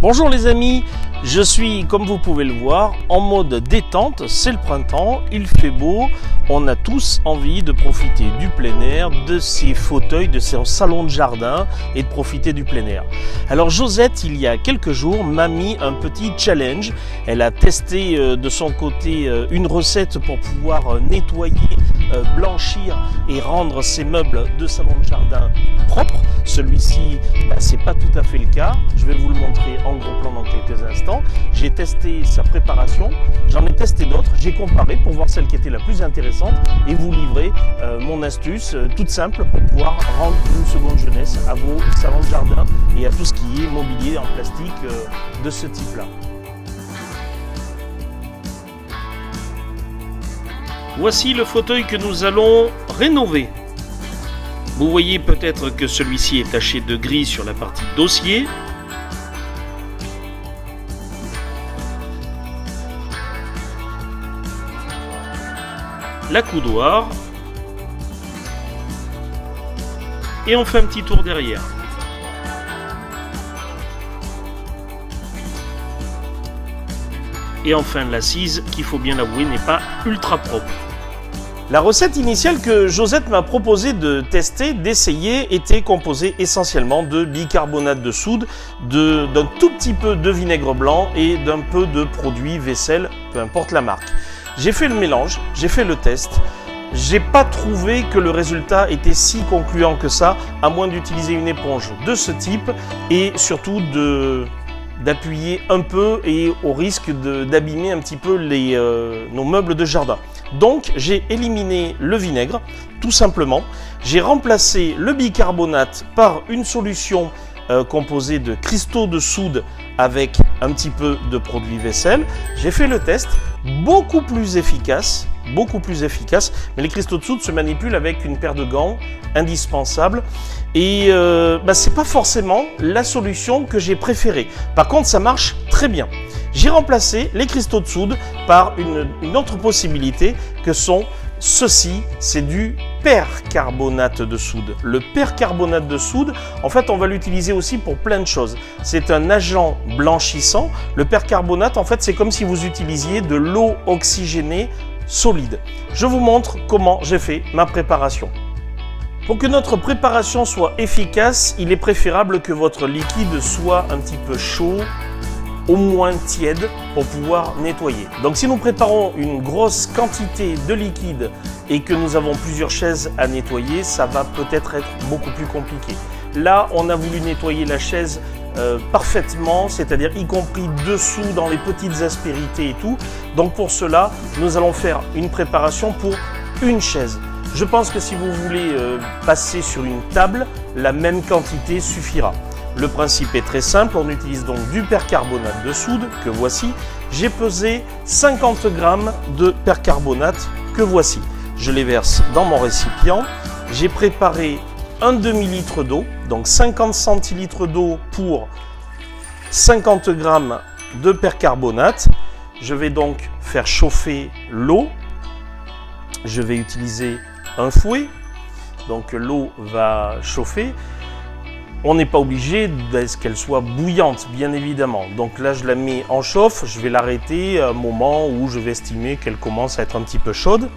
Bonjour les amis, je suis comme vous pouvez le voir en mode détente, c'est le printemps, il fait beau, on a tous envie de profiter du plein air, de ces fauteuils, de ces salons de jardin et de profiter du plein air. Alors Josette, il y a quelques jours, m'a mis un petit challenge, elle a testé de son côté une recette pour pouvoir nettoyer, blanchir et rendre ses meubles de salon de jardin propres. Celui-ci, c'est pas tout à fait le cas, je vais vous le montrer en gros plan dans quelques instants. J'ai testé sa préparation, j'en ai testé d'autres, j'ai comparé pour voir celle qui était la plus intéressante et vous livrer mon astuce toute simple pour pouvoir rendre une seconde jeunesse à vos salons de jardin et à tout ce qui est mobilier en plastique de ce type-là. Voici le fauteuil que nous allons rénover. Vous voyez peut-être que celui-ci est taché de gris sur la partie dossier. La coudoir. Et on fait un petit tour derrière. Et enfin l'assise, qu'il faut bien l'avouer, n'est pas ultra propre. La recette initiale que Josette m'a proposé de tester, d'essayer, était composée essentiellement de bicarbonate de soude, d'un tout petit peu de vinaigre blanc et d'un peu de produit vaisselle, peu importe la marque. J'ai fait le mélange, j'ai fait le test. J'ai pas trouvé que le résultat était si concluant que ça, à moins d'utiliser une éponge de ce type et surtout d'appuyer un peu et au risque d'abîmer un petit peu nos meubles de jardin. Donc j'ai éliminé le vinaigre, tout simplement. J'ai remplacé le bicarbonate par une solution composée de cristaux de soude avec un petit peu de produit vaisselle. J'ai fait le test, beaucoup plus efficace, mais les cristaux de soude se manipulent avec une paire de gants indispensable et c'est pas forcément la solution que j'ai préférée. Par contre, ça marche très bien. J'ai remplacé les cristaux de soude par une autre possibilité que sont ceux-ci, c'est du percarbonate de soude. Le percarbonate de soude, en fait, on va l'utiliser aussi pour plein de choses. C'est un agent blanchissant. Le percarbonate, en fait, c'est comme si vous utilisiez de l'eau oxygénée solide. Je vous montre comment j'ai fait ma préparation. Pour que notre préparation soit efficace, il est préférable que votre liquide soit un petit peu chaud, au moins tiède, pour pouvoir nettoyer. Donc si nous préparons une grosse quantité de liquide et que nous avons plusieurs chaises à nettoyer, ça va peut-être être beaucoup plus compliqué. Là, on a voulu nettoyer la chaise parfaitement, c'est-à-dire y compris dessous dans les petites aspérités et tout. Donc pour cela, nous allons faire une préparation pour une chaise. Je pense que si vous voulez passer sur une table, la même quantité suffira. Le principe est très simple, on utilise donc du percarbonate de soude que voici. J'ai pesé 50 g de percarbonate que voici. Je les verse dans mon récipient. J'ai préparé un demi-litre d'eau, donc 50 centilitres d'eau pour 50 g de percarbonate. Je vais donc faire chauffer l'eau. Je vais utiliser un fouet, donc l'eau va chauffer. On n'est pas obligé qu'elle soit bouillante, bien évidemment. Donc là, je la mets en chauffe, je vais l'arrêter à un moment où je vais estimer qu'elle commence à être un petit peu chaude.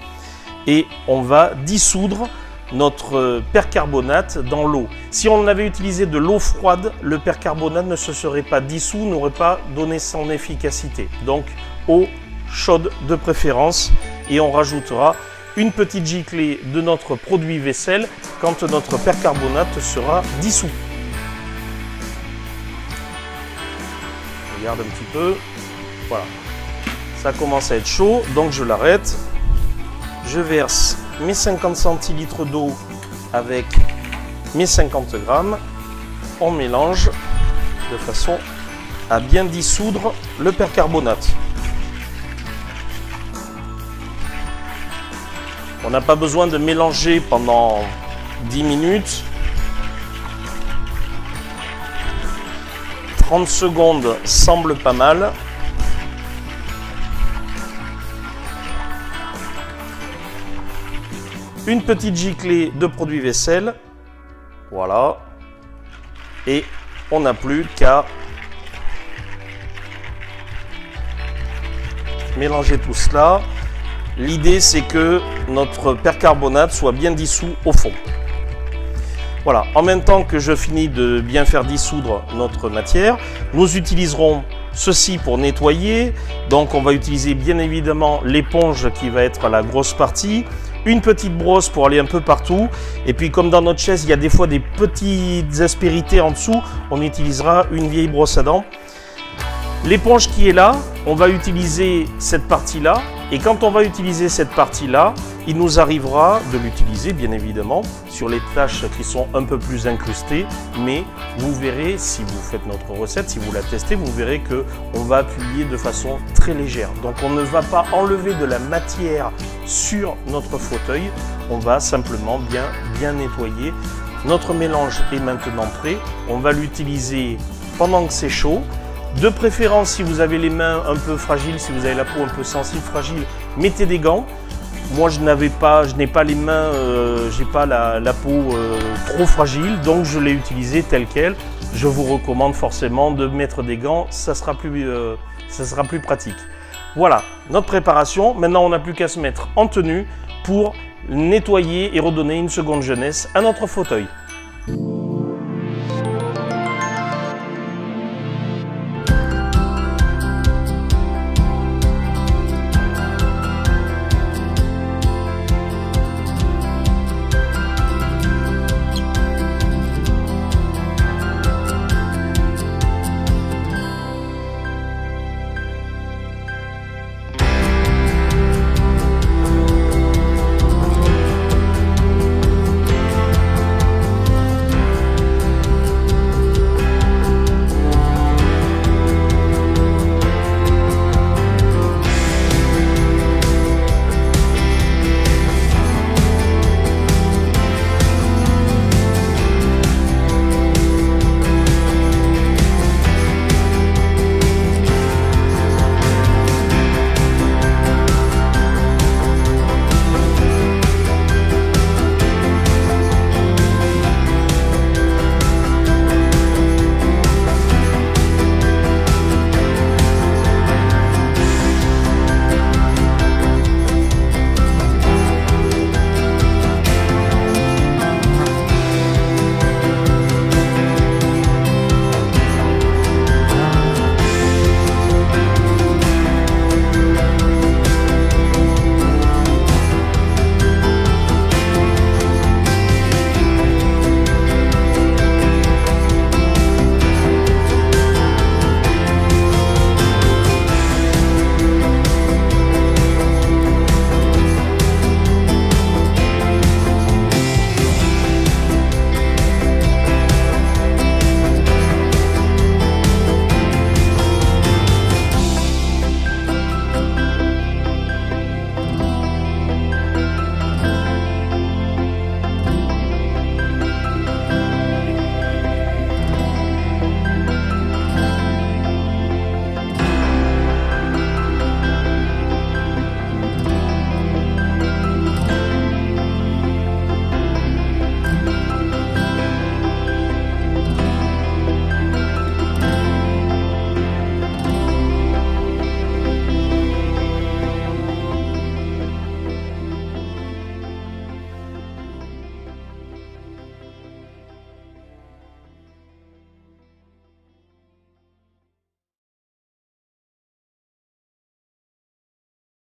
Et on va dissoudre notre percarbonate dans l'eau. Si on avait utilisé de l'eau froide, le percarbonate ne se serait pas dissous, n'aurait pas donné son efficacité. Donc, eau chaude de préférence et on rajoutera une petite giclée de notre produit vaisselle quand notre percarbonate sera dissous. Regarde un petit peu, voilà, ça commence à être chaud, donc je l'arrête. Je verse mes 50 centilitres d'eau avec mes 50 g. On mélange de façon à bien dissoudre le percarbonate. On n'a pas besoin de mélanger pendant 10 minutes. 30 secondes semble pas mal. Une petite giclée de produit vaisselle. Voilà. Et on n'a plus qu'à mélanger tout cela. L'idée, c'est que notre percarbonate soit bien dissous au fond. Voilà, en même temps que je finis de bien faire dissoudre notre matière, nous utiliserons ceci pour nettoyer. Donc on va utiliser bien évidemment l'éponge qui va être la grosse partie, une petite brosse pour aller un peu partout, et puis comme dans notre chaise il y a des fois des petites aspérités en dessous, on utilisera une vieille brosse à dents. L'éponge qui est là, on va utiliser cette partie-là, et quand on va utiliser cette partie-là, il nous arrivera de l'utiliser bien évidemment sur les tâches qui sont un peu plus incrustées, mais vous verrez, si vous faites notre recette, si vous la testez, vous verrez qu'on va appuyer de façon très légère. Donc on ne va pas enlever de la matière sur notre fauteuil, on va simplement bien nettoyer. Notre mélange est maintenant prêt, on va l'utiliser pendant que c'est chaud. De préférence, si vous avez les mains un peu fragiles, si vous avez la peau un peu sensible, fragile, mettez des gants. Moi, je n'ai pas les mains, j'ai pas la peau trop fragile, donc je l'ai utilisé tel quel. Je vous recommande forcément de mettre des gants, ça sera plus pratique. Voilà, notre préparation. Maintenant, on n'a plus qu'à se mettre en tenue pour nettoyer et redonner une seconde jeunesse à notre fauteuil.